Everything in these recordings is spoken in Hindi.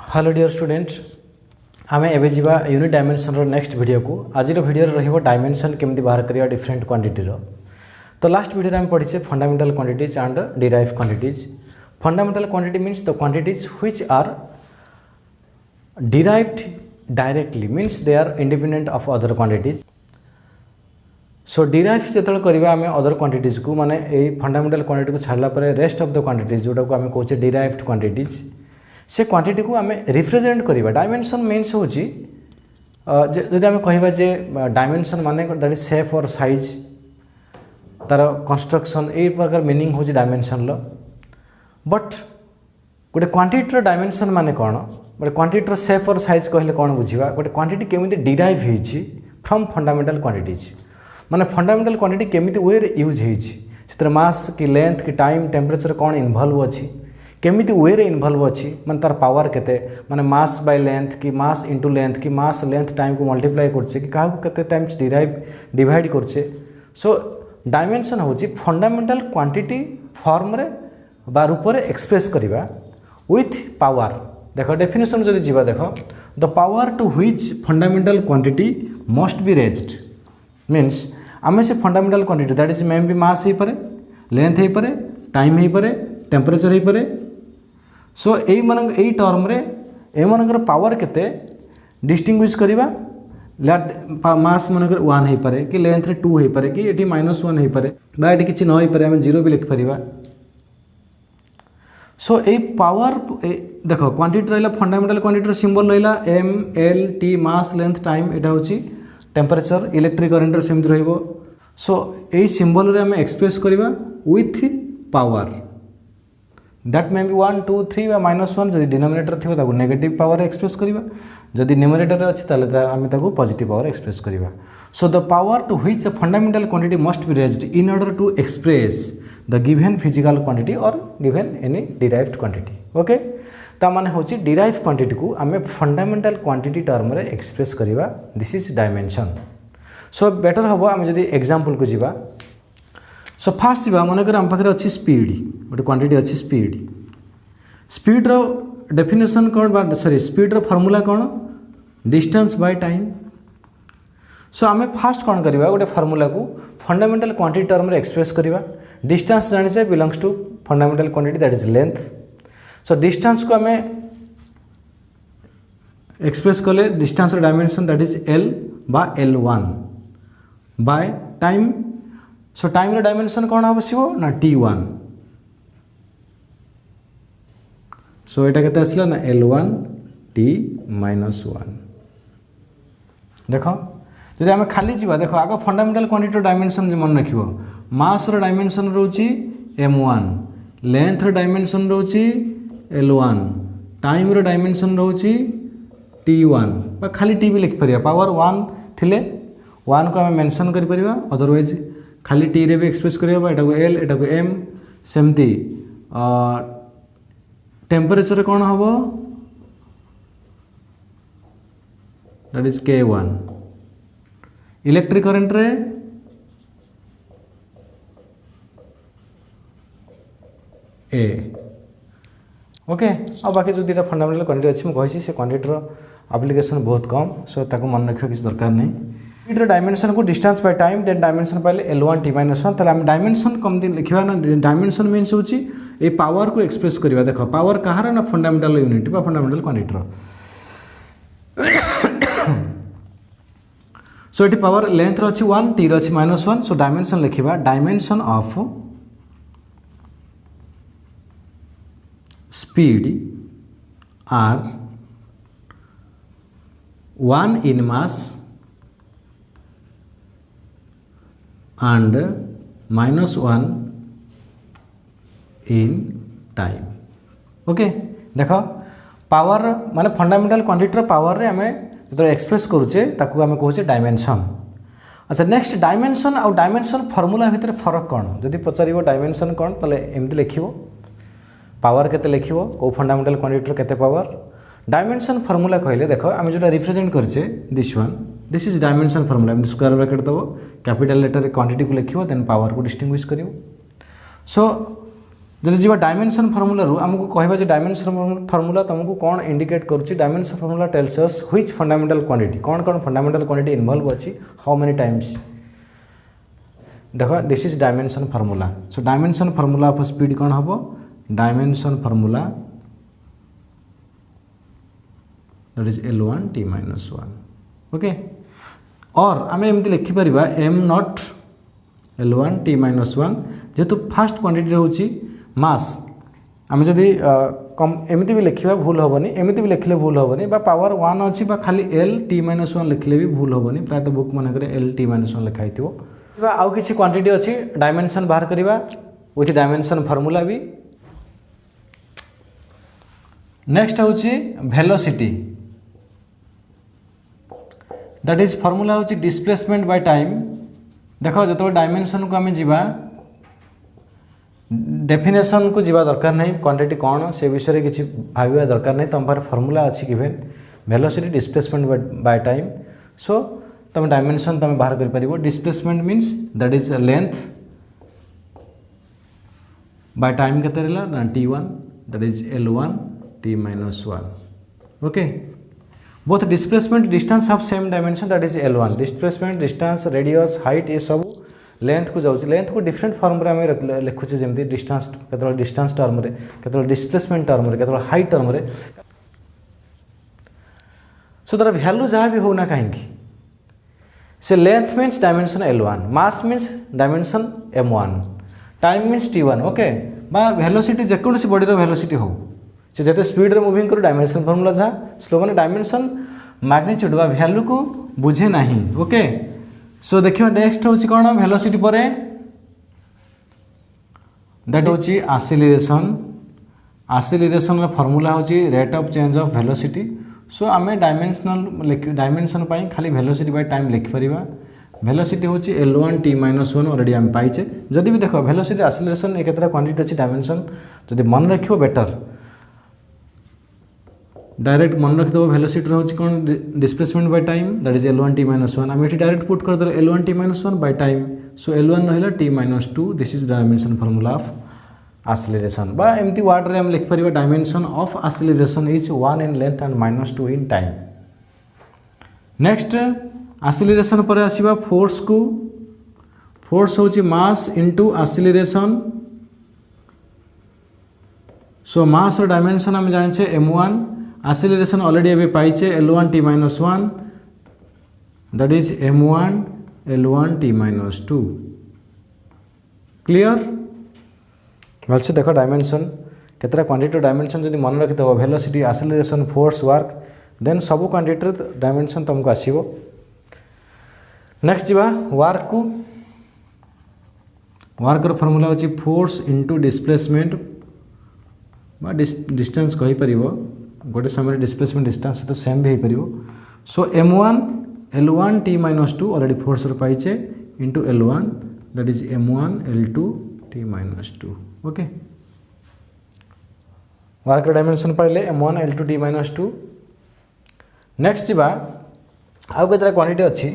हेलो डियर स्टूडेंट आम एवं जावा यूनिट डायमेंशन नेक्स्ट वीडियो को आज वीडियो रही डायमेंशन केमती बाहर करिया डिफरेंट क्वांटिटी तो लास्ट वीडियो आम पढ़ी fundamental quantities and derive quantities. Fundamental quantity means the quantities which are derived directly means they are independent of other quantities. So derive जो करवा आम अदर क्वांटिटीज को माने फंडामेंटल क्वांटिटी को छाड़ला रेस्ट ऑफ द क्वांटिटीज जोटा को आम कहे डिराइव्ड क्वांटिटीज से क्वांटिटी को आम रिप्रेजेंट करवा। डायमेंशन मीन्स हूँ जदि आम कहवा जे डायमेंशन माने दैट इज शेप और साइज तार कंस्ट्रक्शन यही प्रकार मीनिंग हूँ डायमेंशन लो। बट गोटे क्वांटिटी डायमेंशन माने कौन गोटे क्वांटिटी शेप और साइज कहले कौन बुझा गोटे क्वांटिटी केमिति डिराइव होइछि फ्रॉम फंडामेंटल क्वांटिटीज माने फंडामेंटल क्वांटिटी केमिति वे रे यूज होइछि मास कि लेंथ कि टाइम टेम्परेचर कौन इनवॉल्व अच्छी केमिति वे रे इनवॉल्व अच्छी माने तार पावर केते माने मास बाय लेंथ कि मास इंटू लेंथ कि मास लेंथ टाइम को मल्टीप्लाई करछे कि काहू केते टाइम्स डिवाइड करछे। सो डायमेंशन होची फंडामेंटल क्वांटिटी फॉर्म रे बा रूप रे एक्सप्रेस करिवा विथ पावर। देखो डेफिनेशन जदि जीवा देखो the power to which fundamental quantity must be raised means आमे से fundamental quantity that is may be mass हे पारे लेंथ हे पारे टाइम हे पारे टेम्परेचर हे पारे। सो यही टर्म रे एमनकर पावर केते डिस्टिंग्विश करिवा मास मनकर 1 हे पारे कि लेंथ रे 2 हे पारे कि एटी -1 हे पारे बा एटी किछि न हे पारे हम 0 भी लिख परिवा। सो ए पावर देखो क्वांटिटी रहला फंडामेंटल क्वांटिटी सिंबल रहला M L T mass length time एटा होची टेम्परेचर इलेक्ट्रिक करंट रे सेमति रहइबो। सो ए सिंबल रे हम एक्सप्रेस करिवा with power that may be 1 2 3 वा -1 जदि डिनोमिनेटर थी ताको नेगेटिव पावर एक्सप्रेस करिवा जदि न्यूमरेटर अच्छी ताले आम ताको पॉजिटिव पावर एक्सप्रेस करिवा। So the power to which the fundamental quantity must be raised in order to express the given physical quantity or given any derived quantity. Okay ता माने होची डिराइव्ड क्वांटिटी को आम फंडामेंटल क्वांटिटी टर्म रे एक्सप्रेस करिवा this is dimension. So better हम आम जदि एग्जांपल को जीवा। सो फास्ट जीवा मनकर आम पाखे अच्छी स्पीड गोटे क्वांटिटी अच्छी स्पीड रो डेफिनेशन कौन सॉरी स्पीड रो फॉर्मूला कौन डिस्टेंस बाय टाइम। सो आम फास्ट कौन करवा गोटे फॉर्मूला को फंडामेंटल क्वांटिटी टर्म रे एक्सप्रेस करवा। डिस्टेंस जाने belongs to fundamental quantity that is length. So distance को आम एक्सप्रेस कले distance dimension that is L बा L1 by time. So time रो डायमेंशन कौन आवश्यक ना T1। सो एटा केते आसला ना L1 T-1। देखो जदि आम खाली जीवा देखो आग फंडामेंटल क्वांटिटी डायमेंशन मन रखियो मास रो डायमेंशन रोची M1 लेंथ रो डायमेंशन रोची L1 टाइम रो डायमेंशन रोची T1 बा खाली T भी लिख परिया पावर 1 थिले 1 को आम मेंशन करि परिवा अदरवाइज खाली टी रे भी एक्सप्रेस करबा एटा को एल एटा को एम सेमती टेम्परेचर कौन हम that is K1 electric current रे ए। ओके आ बाकी जो दुटा फंडामेंटल क्वांटिटी अच्छी मुझे से क्वांटिटी एप्लिकेशन बहुत कम सो ताको मन रखियो किसी दरकार नहीं। स्पीड डायमेंशन को distance by time then dimension पाइले L1 T-1 ताले हम डायमेंशन कम दिन लिखिबा ना डायमेंशन मीन्स होची ए पावर को एक्सप्रेस करबा। देखो पावर कहार ना फंडामेंटल यूनिट बा फंडामेंटल क्वांटिटी रो। सो एटी पावर लेंथ रो अछि 1 टी रो अछि -1 सो डायमेंशन लिखिबा dimension of speed are 1 in mass and -1 in time। Okay देख पावर माने फंडामेंटल क्वांटिटी पावर रे आमे जो एक्सप्रेस करूचे ताकू आमे कहूचे डायमेंशन। अच्छा नेक्स्ट डायमेंशन आउ डायमेंशन फॉर्मूला भितर फरक कौन जदि पचारिबो डायमेंशन कौन तले एमती लिखिबो पावर केते लिखिबो को फंडामेंटल क्वांटिटी केते पावर। डायमेंशन फॉर्मूला कहले देखो आम जो रिप्रेजेंट करचे this one this is dimension formula square bracket दबो कैपिटल लेटर क्वांटिटी को लिखिबो देन पावर को डिस्टिंग्विश करिवो। सो जदि जी डायमेंशन फॉर्मूला रू आमको कहबा जे डायमेंशन फॉर्मूला तुमको कौन इंडिकेट करुच्ची dimension formula tells us which fundamental quantity कौन कौन फंडामेंटल क्वांटिटी इन्वॉल्व अच्छी हाउ मेनी टाइम्स देखो this is dimension formula so dimension formula of speed कौन हम dimension formula that is L1 t minus 1 okay और आम एमती लिखिपर m not L1 t minus 1 जेहेतु फास्ट क्वांटिटी रोची मास आम जदि कम एमती भी लिखा भूल हेनी एमती भी लिखले भूल हेनी पावर 1 अच्छी खाली L t minus 1 लिखले भी भूल हेनी प्रायतः बुक मानक L t minus 1 लिखाई आउ किसी क्वांटिटी अच्छी डायमेंशन बाहर करवा विथ डायमेंशन फॉर्मूला भी नेक्स्ट हूँ वेलोसिटी दैट इज फॉर्मूला हूँ डिस्प्लेसमेंट बाय टाइम देखो जो डायमेंशन को आम जीवा डेफिनेशन को जीवा दरकार नहीं क्वांटिटी कौन से विषय किसी भाविया दरकार नहीं तुम पारे फॉर्मूला अच्छी given velocity displacement bye time सो तुम डायमेंशन तुम बाहर कर displacement means that is length by time के t1 that is L1 t minus 1 okay both displacement distance of same dimension that is L1 displacement distance radius height ये सब लेंथ को जाऊँ लेंथ को डिफरेंट फॉर्म रे आम लिखुचे जमी डिस्टेंस केतल डिस्टेंस टर्म रे केतल डिस्प्लेसमेंट टर्म रे केतल हाइट टर्म रे सो तार वैल्यू जहाँ भी होना कहीं से length means dimension L1 mass means dimension M1 time means T1 okay बा वेलोसिटी जेकोसी बॉडीर वेलोसिटी हो से जिते स्पीड रे मूविंग करू डायमेंशन फॉर्मूला जहाँ स्लो मैंने डायमेंशन मैग्नीट्यूड बा वैल्यू को बुझे नहीं ओके सो देखिए नेक्स्ट हूँ कौन वेलोसिटी पर दैट हूँ आसिलेरेशन आसिलेरेशन फॉर्मूला हूँ rate of change of velocity so आम डायमेंशन खाली वेलोसिटी बाय टाइम लिखिपर वेलोसिटी हूँ L1 t minus 1 ऑलरेडी आम पाइचे जदि भी देख वेलोसिटी आसिलेरेशन एक क्वांटिटी अच्छी डायमेंशन जब मन रख बेटर डायरेक्ट मन रखिदेव वेलोसिटी रोच कौन displacement by time that is L1 t minus 1 आम ये डायरेक्ट पुट कर L1 t minus 1 by time so L1 रहा t minus 2 this is dimension formula of acceleration बा एमती वर्ड रे हम लिखिपर डायमेंशन ऑफ आसिलेरेशन इज 1 इन लेंथ एंड -2 इन टाइम नेक्स्ट आसिलेरेशन पर आसीबा फोर्स को फोर्स होची मास इनटू आसिलेरेशन सो मास डायमेंशन हम जाने M1 आसिलेरेशन ऑलरेडी अभी पाइचे L1 t minus 1 that is M1 L1 t minus 2 clear भलसे देख डायमेंशन केतरा क्वांटिटी डायमेंशन जब मन रखिदेव velocity acceleration force work then सब क्वांटिटी डायमेंशन तुमको आसीबो नेक्स्ट जीवा वर्क को वर्कर फॉर्मूला होची फोर्स इनटू डिस्प्लेसमेंट बा डिस्टेंस कहि परिबो गोटे समय डिस्प्लेसमेंट डिस्टेंस तो सेम भी हो पार so M1 L1 t minus 2 already force पाइचे into L1 that is M1 L2 t minus 2 okay work dimension पाइले M1 L2 t minus 2 next जीवा आउ केतरा क्वांटिटी अच्छी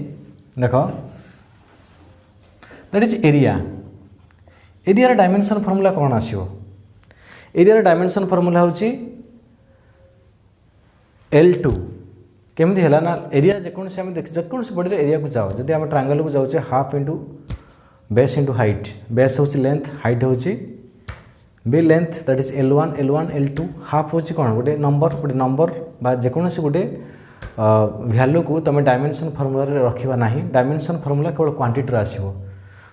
देख that is area area dimension formula कौन आसो एरिया डायमेंशन फॉर्मूला होची L2 केमती है ना एरिया जेकोसी आम देख जेकोसी बॉडी एरिया को जाओ जब आम ट्रायंगल को जाऊे half into base into height base हूँ लेंथ हाइट हूँ B length that is L1 L2 half हूँ कौन गोटे नंबर बा जेकोसी गोटे वैल्यू को तुम डायमेंशन फॉर्मूला रखा ना डायमेंशन फॉर्मूला केवल क्वांटिटी आसो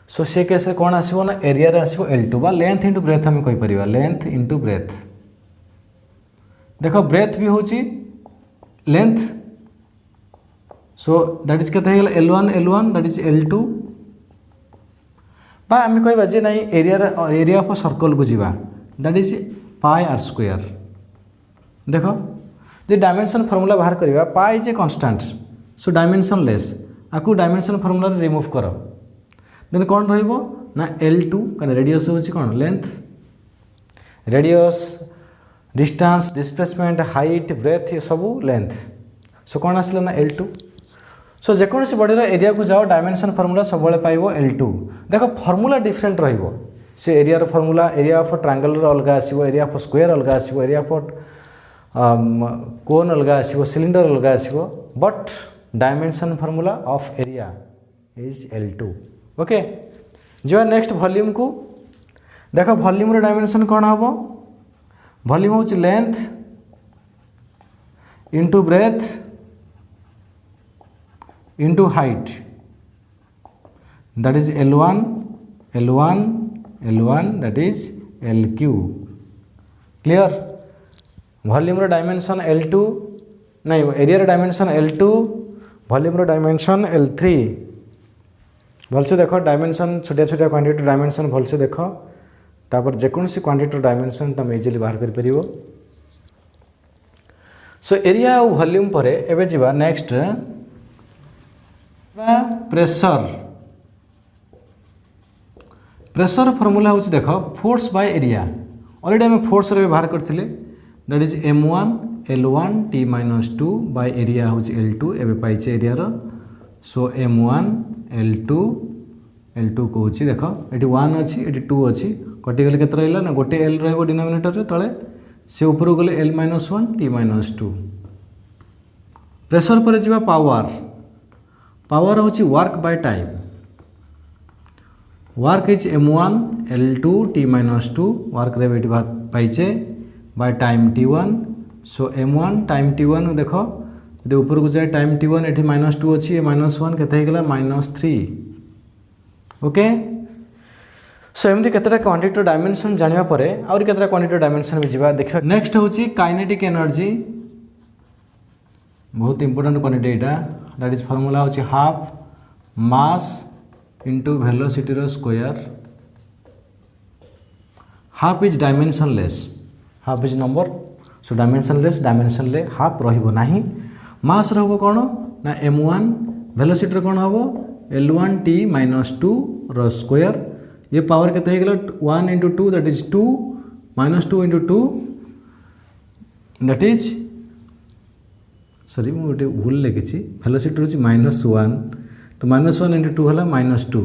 सो से केस कौन आसो ना एरिया आसो L2 बा लेंथ इंटू ब्रेथ आम कहीपर लेंथ इंटू ब्रेथ देख ब्रेथ भी हूँ लेंथ सो दैट इज के L1 दैट इज L2 बा आम कह जे नहीं एरिया ऑफ सर्कल को जीवा that is pi r square देख जे डायमेंशन फॉर्मूला बाहर करवा pi is a constant so dimensionless आपको डायमेंशन फॉर्मूला रिमूव कर देन कौन रहिबो ना L2 कने रेडियस होची कौन length radius distance displacement height breadth ये सब लेंथ सो कौन आसला ना L2 सो जेकोसी बॉडीर एरिया को जाओ डायमेंशन फॉर्मूला सब पाइबो L2 देख फॉर्मूला डिफरेंट रहिबो से area formula area of triangle अलग आसीबो एरिया ऑफ स्क्वायर अलग आसीबो एरिया ऑफ कोन अलग आसीबो सिलिंडर अलग आसीबो but dimension formula of area is L2 okay. जो नेक्स्ट वॉल्यूम को देख वॉल्यूम रो डायमेंशन कौन हम वॉल्यूम हूँ length into breadth into height that is L1 L1 L1 that is LQ clear. Volume रो डायमेंशन L2 नहीं एरिया रो डायमेंशन L2 वॉल्यूम रो डायमेंशन L3 भलसे देख डायमेंशन छोटिया छोटिया क्वांटिटी डायमेंशन भलसे देख तापर जेकोसी क्वांटिटी डायमेंशन तुम इजिली बाहर कर परिबो। सो एरिया और वॉल्यूम पर एबे जिबा नेक्स्ट प्रेशर प्रेशर फॉर्मूला हूँ देख फोर्स बाय एरिया ऑलरेडी आम फोर्स रे बाहर करथिले that is M1 L1 T-2 by area हूँ L2 एबे पाइचे एरिया रो सो M1 L2 कौच देख ये 1 अच्छी ये 2 अच्छी कटिगले के रहा ना गोटे L रही डिनोमिनेटर रे तले से ऊपर गले L-1 T-2 प्रेशर पर जा पावर पावर हूँ work by time work is M1 L2 T-2 work रे बेटी पाइचे by time T1 so M1 time T1 देख यदि ऊपर को जाए टाइम T1 ये -2 अच्छी -1 के -3 ओके। सो एमती केतटा क्वांटिटी डायमेंशन जानिबा परे और केतटा क्वांटिटी डायमेंशन भी जीवा देखा। नेक्स्ट होची काइनेटिक एनर्जी बहुत इंपोर्टेंट क्वांटिटी एटा दैट इज फार्मूला होची हाफ मास इंटू वेलोसिटी रो square half is dimensionless half is number so dimension ले हाफ रहिबो नाही मास रहबो कोन ना M1 वेलोसिटी रो कोन हबो L1 T-2 रो स्क्वायर ये पावर केते हेगला 1 into 2 that is 2 -2 into 2 that is sorry मु गोटे भूल लिखी वेलोसिटी होची -1 तो -1 into 2 हला -2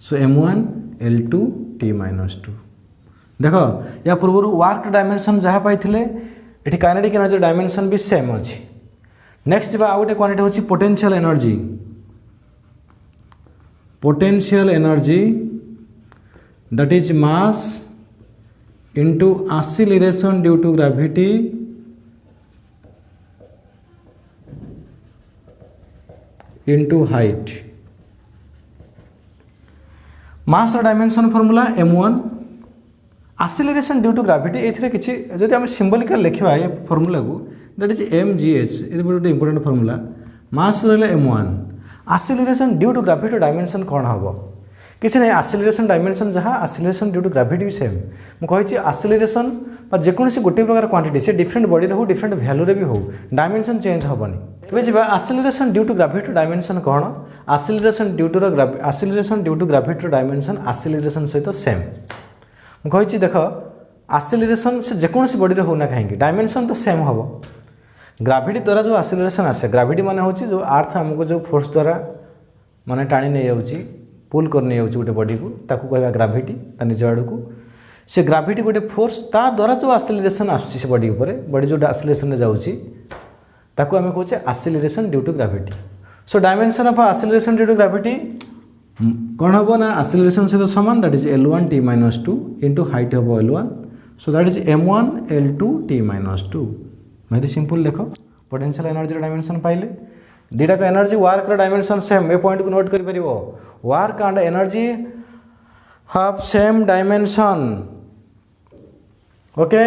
सो M1 L2 T-2 देख या पूर्व वर्क डायमेंशन जहाँ पाइथिले एठी काइनेटिक एनर्जी डायमेंशन भी सेम अछि। नेक्स्ट जब आउ गोटे क्वांटिटी होची potential energy that is mass into acceleration due to gravity into height mass dimension formula M1 acceleration due to gravity एथिरे किछि जदि हम सिंबलिकल लिखिबा ये फॉर्मूला को दैट इज mgh ए गोटे इंपोर्टेंट फॉर्मूला मास रहले M1 acceleration due to gravity dimension कोन हबो किसी नहीं एक्सेलरेशन डायमेंशन जहाँ एक्सेलरेशन ड्यू टू ग्रेविटी भी सेम मुझे एक्सेलरेशन जेकोसी गोटे प्रकार क्वांटिटी से डिफरेंट बॉडी हो डिफरेंट वैल्यू रे भी हो डायमेंशन चेंज हेनी तेज जी acceleration due to gravity dimension कौन acceleration due to gravity dimension acceleration सहित सेम मुझे देख एक्सेलरेशन से जेकोसी बॉडी होना कहीं डायमेंशन तो सेम हम ग्रेविटी द्वारा जो एक्सेलरेशन आसे ग्रेविटी माने होची जो अर्थ हमको जो फोर्स द्वारा माने टाणी नहीं जाउची पुल कर नहीं गोटे बॉडी को ताकू कहवा ग्रेविटी निज आड़ को से ग्रेविटी गोटे फोर्स ता द्वारा जो एक्सेलरेशन आसुची से बॉडी ऊपर बॉडी जो एक्सेलरेशन जाउची ताकू आम कहचे acceleration due to gravity. So dimension of acceleration due to gravity कौन हम ना एक्सेलरेशन सहित सामान that is L1 T-2 into height हम L1 so that is M1 L2 T-2 very simple देख पोटेंशियल एनर्जी डायमेंशन पाइले दुटा का एनर्जी वर्क डायमेंशन सेम ए पॉइंट को नोट कर परिबो work and energy have same dimension okay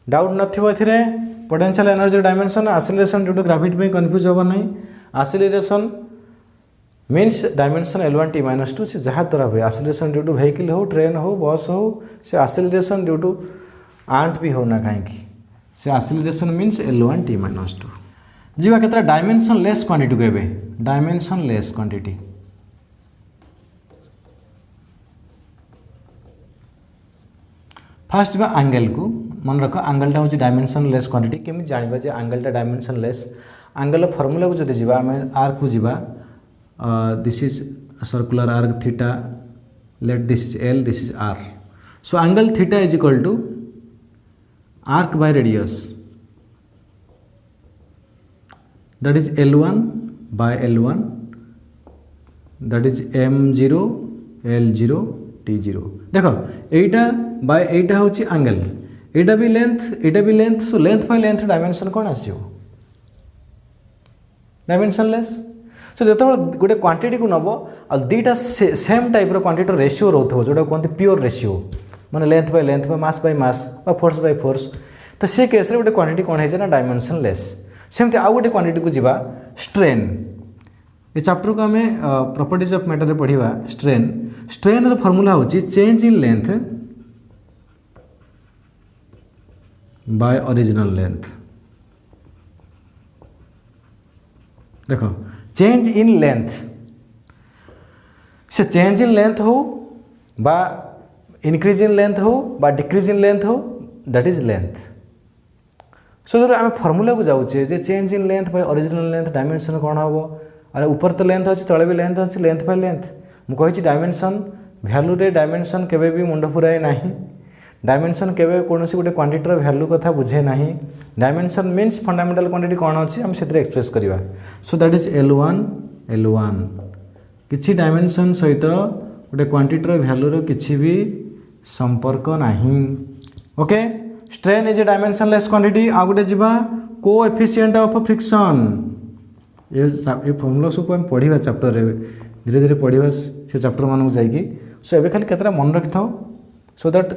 doubt नथिबो एथिरे potential energy dimension acceleration due to gravity में कंफ्यूज होबा नहीं acceleration means dimension L1 T-2 से जहाँ द्वारा हुए एक्सेलरेशन ड्यू टू व्हीकल हो ट्रेन हो बस हो से एक्सेलरेशन ड्यू टू आंट भी होना कहीं से एक्सेलरेशन मीन्स L1 T-2 जीवा केतरा डायमेंशन लेस क्वांटिटी कहबे डायमेंशन लेस क्वांटिटी फास्ट जीवा एंगल को मन रख एंगलटा हूँ डायमेंशन लेस क्वांटिटी केमी जानिबा जे एंगलटा डायमेंशन लेस एंगल फॉर्मूला को जदि जीवा आम आर को जीवा this is circular arc theta let this is L, this is R. So angle theta is equal to arc by radius, that is L1 by L1, that is M0 L0 T0. देखो एटा बाय एटा होची एंगल, एटा भी length, so length by length dimension कौन आसियो डायमेंशनलेस. सो जो गोटे क्वांटिटी को नब आ दुटा सेम टाइप क्वांटिटी रेशियो रोथो जोटा कहते प्योर रेशियो माने length by mass by mass बा फोर्स बाय फोर्स. तो से केस रे गोटे क्वांटिटी कौन है ना डायमेंशनलेस. सेमती आउ गोटे क्वांटिटी को जीवा स्ट्रेन. ये चैप्टर को आम प्रॉपर्टीज ऑफ मैटर पढ़ा. स्ट्रेन फॉर्मूला होची change in length by original length. देखो चेंज इन लेंथ से चेंज इन लेंथ हो बा इंक्रीज इन लेंथ हो बा डिक्रीज इन लेंथ हो दैट इज लेंथ. सो जो आम फॉर्मूला को जाऊे जे change in length by original length dimension कौन हम. अरे ऊपर तो लेंथ अच्छी तले भी लेंथ अच्छी लेंथ बाय लेंथ. मुझे डायमेंशन भैल्यू रे डायमेंशन केबे भी मुंड फुराए ना. डायमेंशन केबे कौन गोटे क्वांटिटी भैल्यू कथा बुझे ना. डायमेंशन मीन्स फंडामेंटल क्वांटिटी कौन अच्छी आम से एक्सप्रेस करवा. सो दैट इज L1 किसी डायमेंशन सहित गोटे क्वांटिटी भैल्यू किसी भी संपर्क नहीं. Okay strain is a dimensionless quantity. आ गोटे जीवा कोएफिशिएंट ऑफ फ्रिक्शन. ये फॉर्मूला सब आम पढ़ा चैप्टर धीरे धीरे पढ़ा से चैप्टर मानक जाकि. सो एबे खाली केतरा मन रखि थाओ सो दैट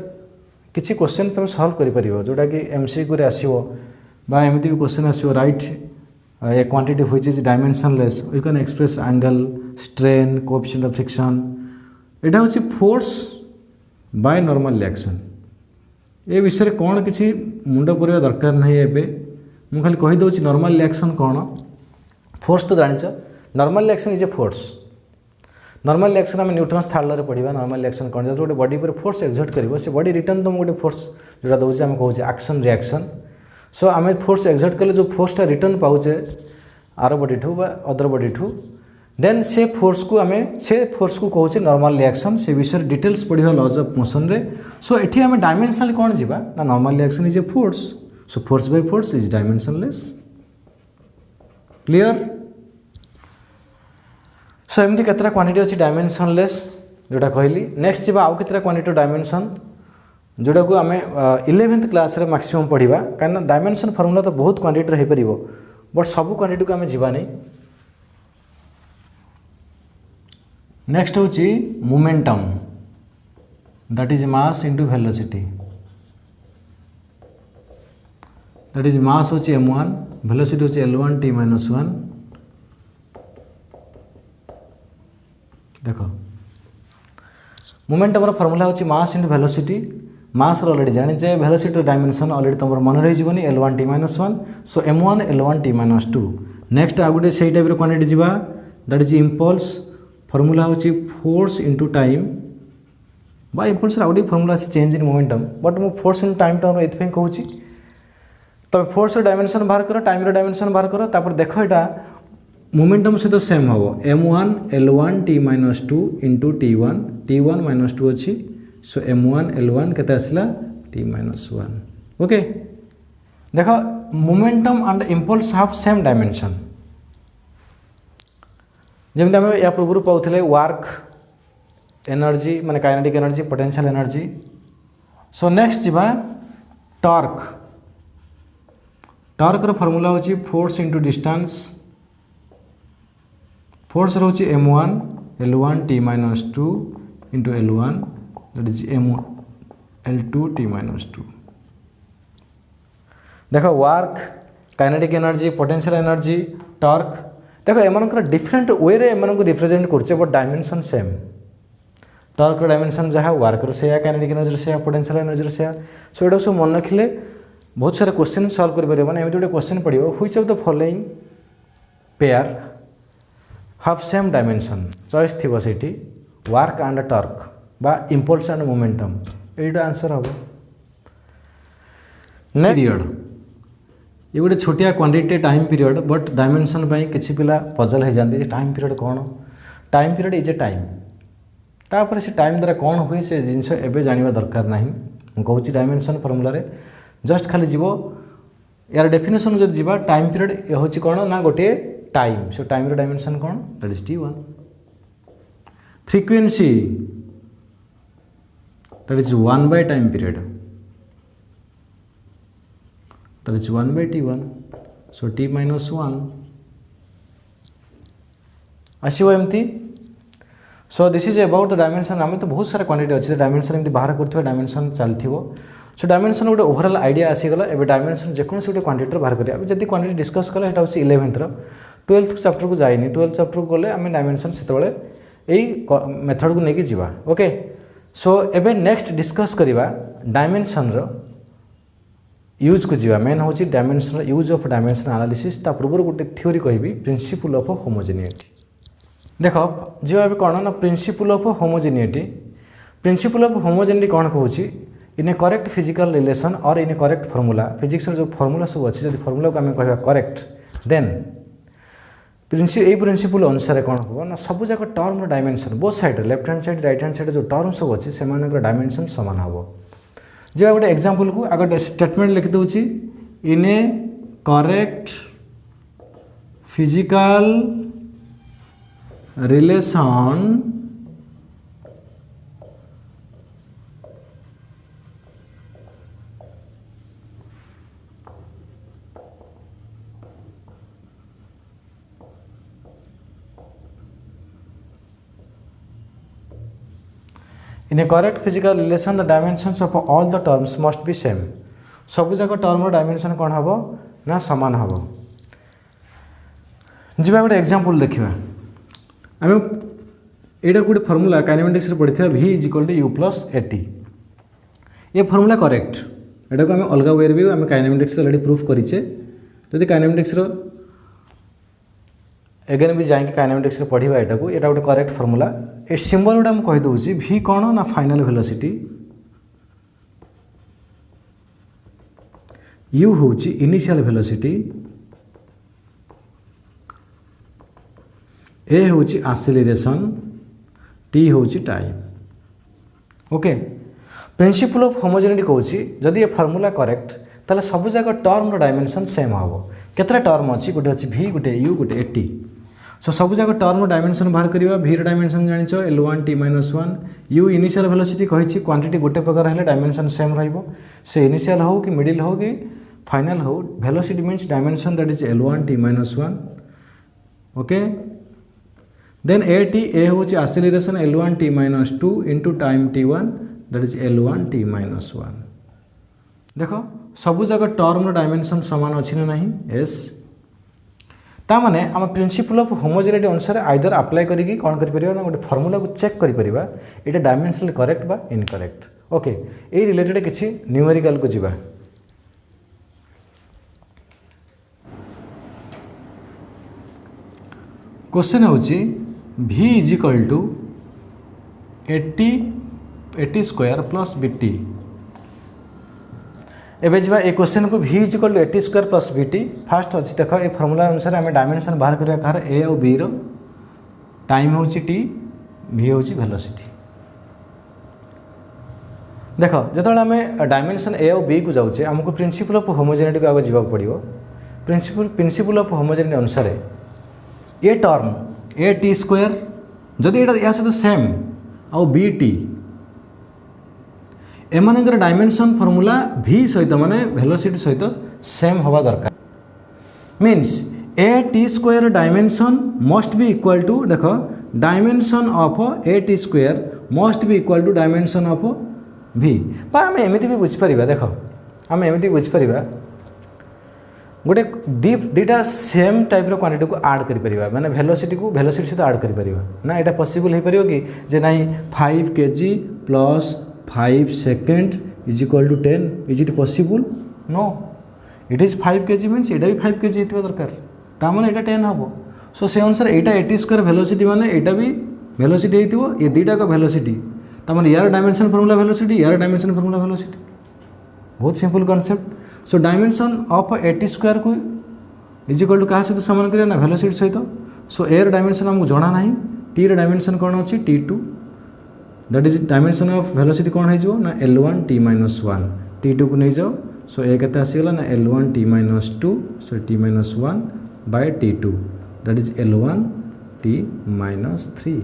किसी क्वेश्चन तुम सॉल्व कर पारिबो जोटा कि एमसीक्यू रे आसीबो बा एमती भी क्वेश्चन आसीबो. Right a quantity which is dimensionless we can express angle strain coefficient of friction. एटा होची फोर्स बाय नॉर्मल रिएक्शन. ए विषय कौन किसी मुंड पुरवा दरकार नहीं. एबे मु खाली कहि दउची नॉर्मल रिएक्शन कौन. फोर्स तो जान normal reaction is a force. Normal reaction आम न्यूटन्स थार्ड पढ़ा. नॉर्मल रिएक्शन कौन जो गोटे बॉडी पर फोर्स एक्सर्ट कर से बॉडी रिटर्न तुम गोटे फोर्स जोटा दूसरे आम कहे एक्शन रिएक्शन. सो आम फोर्स एक्सर्ट कले जो फोर्सटा रिटर्न पाचे आर बॉडी ठू बा अदर बॉडी ठू देन से फोर्स को आम से फोर्स को कहे नॉर्मल रिएक्शन. से विषय डिटेल्स पढ़ा लॉज ऑफ मोशन रे. सो एठी आम डायमेंशनल कौन जीवा ना normal reaction is a force. So force by force is dimensionless. Clear. So एमती केतरा क्वांटिटी अच्छी डायमेंशनलेस जोटा कहली. नेक्स्ट जी आउ केतरा क्वांटिटी डायमेंशन जोटा को आम 11th क्लास रे मैक्सिमम पढ़ा. कहीं डायमेंशन फॉर्मूला तो बहुत क्वांटिटी हो पार बट सब क्वांटिटी को आम जीवा नहीं. नेक्स्ट हूँ momentum that is mass into velocity. That is mass हूँ m1 वेलोसिटी हूँ L1 T-1. देख मोमेंटम फॉर्मूला हूँ मास इंटू वेलोसिटी. मास ऑलरेडी जाने वेलोसिटी डायमेंशन ऑलरेडी तुम मन रही L1 T-1. सो m1 L1 T-2. नेक्स्ट आ गए से टाइप क्वांटिटी जीवा दैट इज इम्पल्स. फॉर्मूला हूँ फोर्स इंटू टाइम बा impulse out formula change in momentum but मु फोर्स इन टाइम टाइम ये कहूँ. तुम फोर्स डायमेंशन बाहर कर टाइम डायमेंशन बाहर कर तापर देख यहाँ मोमेंटम सहित सेम हम m1 L1 T-2 into T1 -2 अच्छी. सो m1 L1 केते आसला T-1. ओके देख momentum and impulse have same dimension. जमी आम या पूर्व पाते वर्क एनर्जी माने kinetic energy potential energy. So next जीवा टॉर्क. टॉर्क फॉर्मूला होची फोर्स इंटू डिस्टेंस. फोर्स रोची m1 L1 T-2 into L1 that is L2 T-2. देख work kinetic energy potential energy torque देख एम डिफरेंट वे रे एम रिप्रेजेंट करछे but dimension same. Torque dimension जहाँ वर्कर से काइनेटिक एनर्जी से पोटेंशियल एनर्जी से. सो ये सब मन रखिले बहुत सारा क्वेश्चन सॉल्व कर पारे. मैंने एमती गोटे क्वेश्चन पड़ो which of the following pair have same dimension choice थी से वर्क एंड टॉर्क बा इम्पल्स एंड मोमेंटम. यहीटा आंसर हम. पीरियड ये गोटे छोटिया quantity time period but dimension किसी पिला पजल हो जाती टाइम पीरियड कौन. Time period is a time तापर से टाइम द्वारा कौन हुए से जिनस एवं जाना दरकार ना कहूँ डायमेंशन फर्मूला जस्ट खाली जीव यार डेफिनेशन जब जी टाइम पीरियड हूँ कौन ना गोटे टाइम सो टाइम डायमेंशन कौन that is t1 frequency that is 1 by time period that is 1 by t1 सो t minus 1 आसो एमती so this is about the dimension आम तो बहुत सारा क्वांटिटी अच्छे डायमेंशन एमती बाहर कर डायमेंशन चलती सो डायमेंशन गोटे ओवरऑल आइडिया आसीगला एबे डायमेंशन जेकोसी गोटे क्वांटिटी बाहर करिया जदि क्वांटिटी डिस्कस कला एटा होची 11th रो 12th चैप्टर को जाइनी 12th चैप्टर को गले आम डायमेंशन सेतबेले एई मेथड को नेकी जीवा ओके सो एबे नेक्स्ट डिस्कस करिवा डायमेंशन रो यूज को जीवा मेन होची dimension use of dimension analysis ता पूर्व गोटे थ्योरी कहबी प्रिंसिपल ऑफ होमोजेनिटी देखो जीवा एबे कोन ना प्रिंसिपल ऑफ होमोजेनिटी कोन कहूची in a correct physical relation or in a correct formula physics जो फॉर्मूला सब अच्छी जब फॉर्मूला को आम कह करेक्ट देन प्रिंसिपल अनुसार कौन हम ना सब जाक term dimension both side left hand side right hand side जो टर्म सब अच्छे से डायमेंशन सामान हम जो गोटे एग्जांपल को आगे स्टेटमेंट लिखि दूची in a correct physical relation In a correct physical relation, the dimensions of all the terms must be same. सब जाक टर्म डायमेंशन कौन हम ना सामान हम जी गोटे एग्जांपल देखा आम यहाँ गोटे फॉर्मूला काइनेमेटिक्स पढ़ी v is equal to u plus at ये फॉर्मूला करेक्ट यहाँ को आम अलग वे भी आम काइनेमेटिक्स अलरेडी प्रूफ करेचे जदि काइनेमेटिक्स एगेन भी जाकि काइनेमेटिक्स पढ़ा यहाँ को यहाँ गोटे करेक्ट फॉर्मूला ए सिंबल गुड़ा मुझे कहीदे v कौन ना फाइनल वेलोसिटी u हूँ इनिशियल वेलोसिटी ए हूँ एक्सेलरेशन t हूँ time okay principal of homogeneity कहूँ जदि ये फॉर्मूला करेक्ट ताले सब जाक टर्म डायमेंशन सेम हम केतरा टर्म अच्छी गोटे अच्छी v गोटे u गोटे at सो सब जाक टर्म डायमेंशन बाहर करवा v डायमेंशन जानिछ l1 t minus 1 u initial velocity कही क्वांटिटी गोटे प्रकार है डायमेंशन सेम रहिबो से इनिशियल हो कि मिडिल हो कि फाइनल हो velocity means dimension that is l1 t minus 1 okay then a हूँ acceleration l1 t minus 2 into time t1 that is l1 t minus 1 देख सब जाक टर्म डायमेंशन सामान अच्छी ना नहीं एस तामाने आम प्रिंसिपल ऑफ होमोजेनिटी अनुसार आइदर अप्लाई करिकी कौन करिपरिबा ना गोटे फॉर्मूला को चेक करिपरिबा एटा डायमेंशनली करेक्ट बा इनकरेक्ट ओके ए रिलेटेड किछि न्यूमेरिकल को जिबा क्वेश्चन होची v is equal to 80 square plus bt एबे जीवा ए क्वेश्चन को v is equal to 80 square plus bt first अच्छी देख ए फॉर्मूला अनुसार आम डायमेंशन बाहर करिया कार a और b रो टाइम हूँ t v हूँ वेलोसिटी देख जो आम डायमेंशन a और b को जाऊे आमको प्रिंसिपल ऑफ होमोजेनिटी को आगे जावाक पड़ो प्रिंसिपल ऑफ होमोजेनिटी अनुसार a term a t square जदि या सहित सेम आउ बी टी एमानकर डायमेंशन फॉर्मूला v सहित माने वेलोसिटी सहित सेम हवा दरकार means a t square dimension must be equal to देख dimension of a t square must be equal to dimension of v बा आम एमती भी बुझीपर देख आम एमती बुझीपर गोटे दीटा सेम टाइप रो क्वांटिटी को ऐड कर माने वेलोसिटी को वेलोसिटी सहित ऐड कर ना यहाँ पॉसिबल हो पार कि जे ना 5 kg plus 5 second is equal to 10 is it possible no it is 5 kg means यहाँ भी 5 kg होता दरकार ताने यहाँ 10 हम सो से अनुसार यहाँ 80 स्क्वायर वेलोसिटी माने यहाँ भी वेलोसिटी हो ये दुटा का वेलोसिटी ताने यार डायमेंशन फॉर्मूला वेलोसिटी यार डायमेंशन फॉर्मूला वेलोसिटी बहुत simple concept so dimension of 80 square को इज इक्वल टू क्या सहित सामान करिया ना वेलोसिटी सहित सो ए डायमेंशन आमको जना ना टी डायमेंशन कौन अच्छी t2 that is dimension of velocity कौन हो ना L1 t - 1 T2 को नहीं जाओ सो ए केते आसीगला ना L1 t - 2 so t - 1 by T2 that is L1 t - 3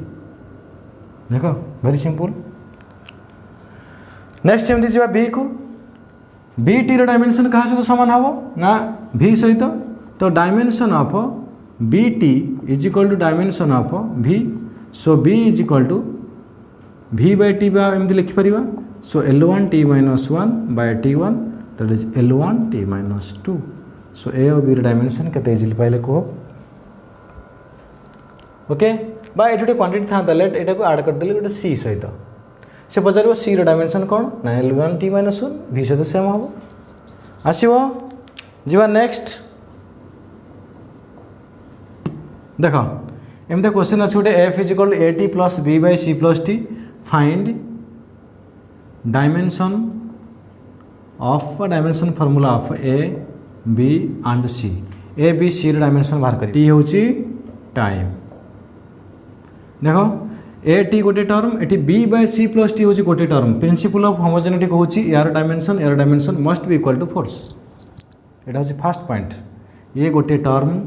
देखो वेरी सिंपल। नेक्स्ट सेमती जी बी को बी टी डायमेंशन क्या सहित सामान हम ना v सहित तो dimension of b t is equal to dimension of v so b is equal to v by t एमती लिखिपर so L1 t - 1 by T1 that is L1 t - 2 so ए और बी डायमेंशन केते इजिली पाइले कह ओके बा ये क्वांटिटी था लेट एटा को ऐड कर देले गोटे सी सहित से पचार सी डायमेंशन कौन ना L1 t - 1 v सहित सेम हम आसो जीवा नेक्स्ट देख एमती क्वेश्चन अच्छे गोटे f is equal a t plus b by c plus t find dimension of dimension formula of a b and c a b c dimension बाहर कर टी हूँ टाइम देखो ए टी गोटे term a t b by c plus t हूँ गोटे टर्म प्रिंसिपल ऑफ होमोजेनिटी कहूँ यार dimension must be equal to force यहाँ हूँ फास्ट पॉइंट ये गोटे टर्म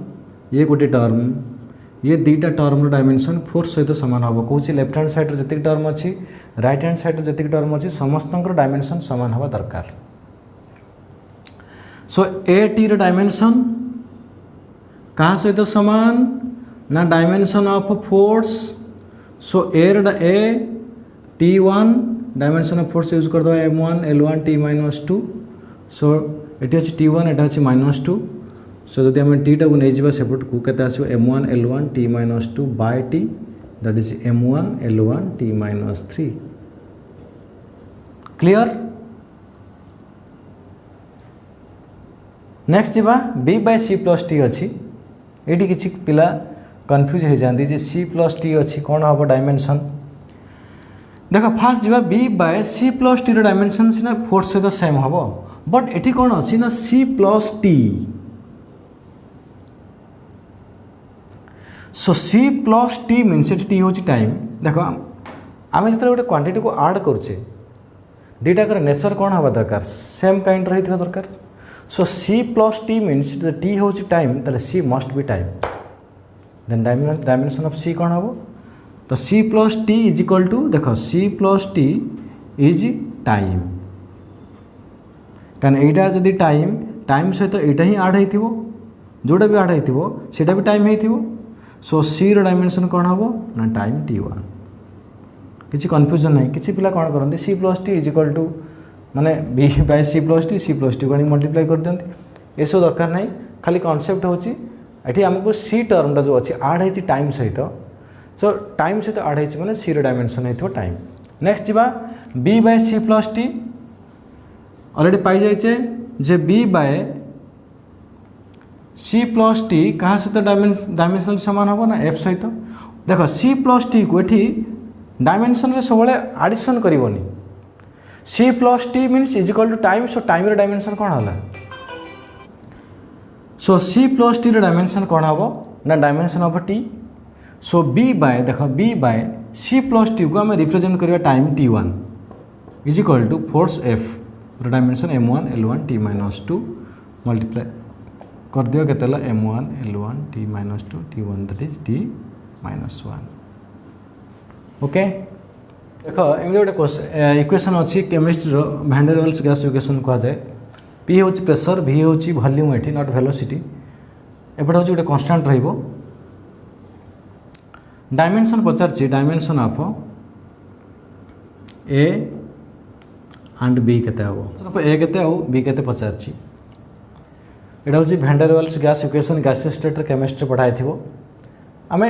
ये दुईटा टर्म डायमेंशन फोर्स सहित सामान हम कहूँ लेफ्ट हैंड साइड जी टर्म अच्छी राइट हैंड साइड जी टर्म अच्छी समस्त डायमेंशन सामान हवा दरकार सो ए टी डायमेंशन क्या सहित सामान ना dimension of force so A T1 dimension of force use कर दो M1 L1 t - 2 सो ये अच्छी T1 एटा अच्छी -2 सो जदि आम टी टाक नहीं जावा सेपट को केते आसो M1 L1 t - 2 by t that is M1 L1 t - 3 clear. Next जीवा b by c plus t अच्छी ये किसी पिला कन्फ्यूज हो जाती जे c प्लस टी अच्छी कौन हम डायमेंशन देख फास्ट जीवा b by c plus t dimension सीना फोर्स सहित सेम हम बट एटी कौन अच्छी ना c plus t so c plus t minus t हूँ टाइम देख आम जो गोटे क्वांटिटी को ऐड करुचे दुईटाकर नेचर कौन हवा दरकार सेम काइंड रही दरकार so c plus t minus t हूँ टाइम ताले c must be time then dimension of c कौन हम तो c plus t is equal to देख c plus t is time क्या यहाँ जदि टाइम सहित यहाँ ही ऐड हो जोटा भी ऐड होटा भी टाइम हो सो c डायमेंशन कौन हम ना टाइम T1 किसी कन्फ्यूजन नहीं किसी पिला कौन करते c plus t is equal to माने b by c plus t को मल्टीप्लाई कर दिखती ये सब दरकार नहीं खाली कॉन्सेप्ट होची ये आमको सी टर्मटा जो अच्छी ऐड होती टाइम सहित सो टाइम सहित ऐड होती मैंने सी डायमेंशन हो टाइम। नेक्स्ट जीवा b by c plus t already पाई जाइए जे b by c plus t क्या सहित डायमेंशनल सामान हम ना एफ सहित देख सी प्लस टी को ये डायमेंशन सब आडिशन करनी c plus t means is equal to time so time dimension कौन है so c plus t dimension कौन हम ना dimension of t so b by देख b by c plus t को आम रिप्रेजेंट करवा time T1 is equal to force f dimension M1 L1 t - 2 multiply कर दियो केते M1 L1 t - 2 T1 that is t - 1 okay देख एम गोटे इक्वेशन अच्छी chemistry van der Waals gas equation कहुए P हूँ प्रेशर V हूँ वॉल्यूम ये नॉट वेलोसिटी एपटे हूँ गोटे कन्स्टांट रहिबो डायमेंशन पचार dimension of A and B केते हम A केते आउ B केते पचार यहाँ हूँ Van der Waals gas equation gaseous state chemistry पढ़ाई थी आम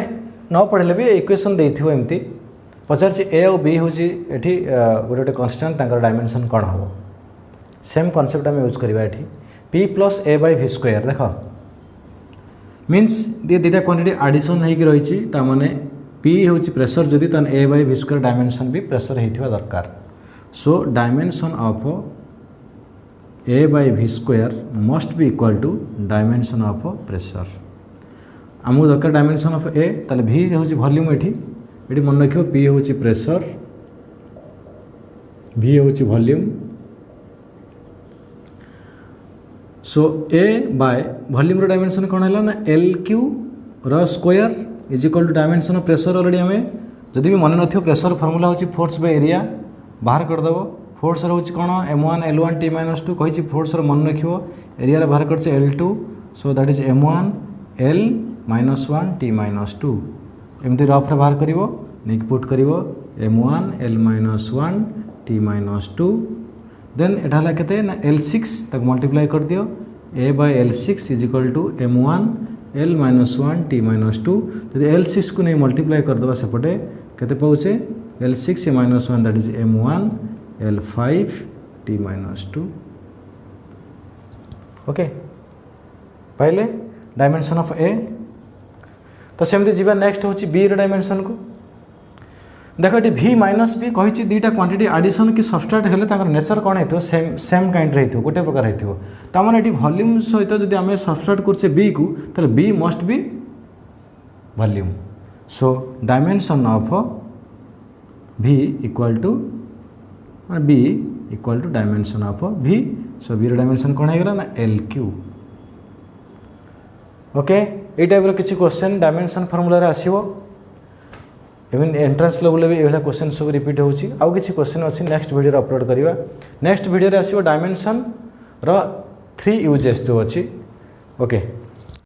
न पढ़ले भी इक्वेशन देथिबो एमती पचार A और B हूँ ये गोटे गोटे कन्स्टांट डायमेंशन कौन हम सेम कॉन्सेप्ट आम यूज करवा ये P plus A by V square देख मीन्स ये दुटा क्वांटिटी आडिशन होगी रही P हूँ प्रेशर जदि तान A by V square dimension भी प्रेशर होता दरकार सो dimension of A by V square must be equal to dimension of pressure आमको दरकार डायमेंशन ऑफ A ताले V हूँ वॉल्यूम ये मन रख P हूँ प्रेशर V होची volume so A by volume रो डायमेंशन कौन है ना LQ रो square is equal to dimension of pressure already हमें जदि भी मन नथियो प्रेशर फार्मूला होची फोर्स बाय एरिया बाहर कर दबो फोर्स रो होची कोन m1 l1 t-2 कहिची फोर्स रो मन रखियो एरिया रे बाहर करछे l2 so that is m1 l -1 t-2 एमती रफ रे बाहर करिवो निक put करिवो m1 l -1 t-2 then एटा हला केते ना l6 तक मल्टीप्लाई कर दियो a by l6 is equal to m1 l -1 t-2 यदि l6 को नहीं मल्टीप्लाई कर दबा सेपटे केते पाउचे l6 -1 that is m1 l5 t-2 okay पाइले डायमेंशन ऑफ a तो सेमती जीवा नेक्स्ट होची b रो डायमेंशन को देखो ये v माइनस बी कही दुटा क्वांटिटी एडिशन कि सबस्ट्राक्ट हेले ताकर नेचर कौन है सेम सेम काइंड रे गोटे प्रकार है तार ये वॉल्यूम सहित जब आम सबस्ट्राक्ट करछे b को तो b must be volume so dimension of v equal to dimension of v so b रो डायमेंशन कौन है ना LQ ओके ये टाइप रो किछि क्वेश्चन डायमेंशन फार्मूला रे आसीबो इवन एंट्रेंस लेवल भी ये क्वेश्चन सब रिपीट होची आउ किछि क्वेश्चन अछि नेक्स्ट वीडियो रे अपलोड करिवा नेक्स्ट वीडियो रे आसीबो डायमेंशन रो 3 यूजेस जो अछि ओके